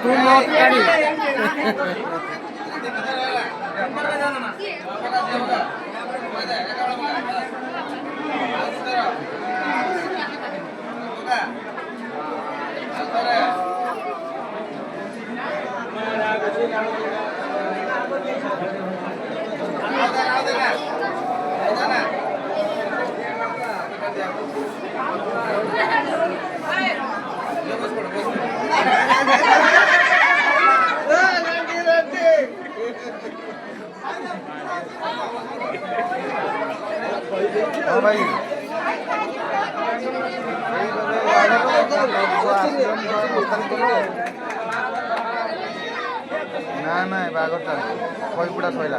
तू नोट काढी भाई ना ना बागरटा कईपुड़ा सैला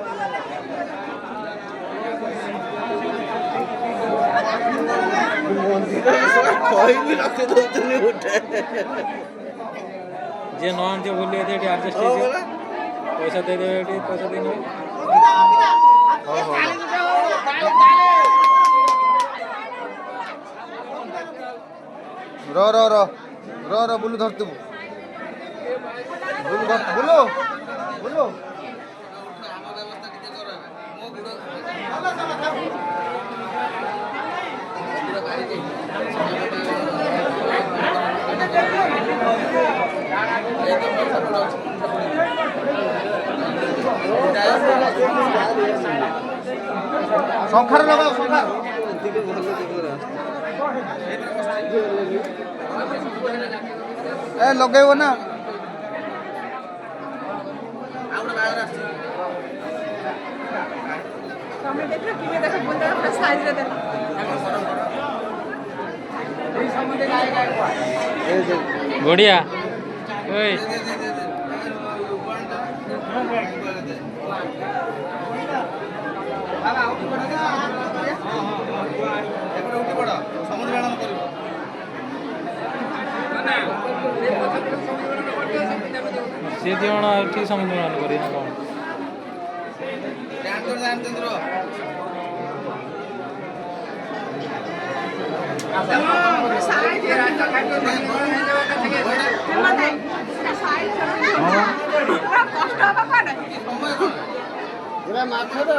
जे नॉन जो बोलिए थे एडजस्ट पैसा दे दे पैसा देने रो रो रो रो रो बुलू धर तू बुलू बुलू संखार लगाओ संखार ए लगेबो ना तमे देखो कि देखो बुंदा पूरा साइज रे देखो बढ़िया ओए से दिवण ठीक समुद्र मान करी ना कौन माथा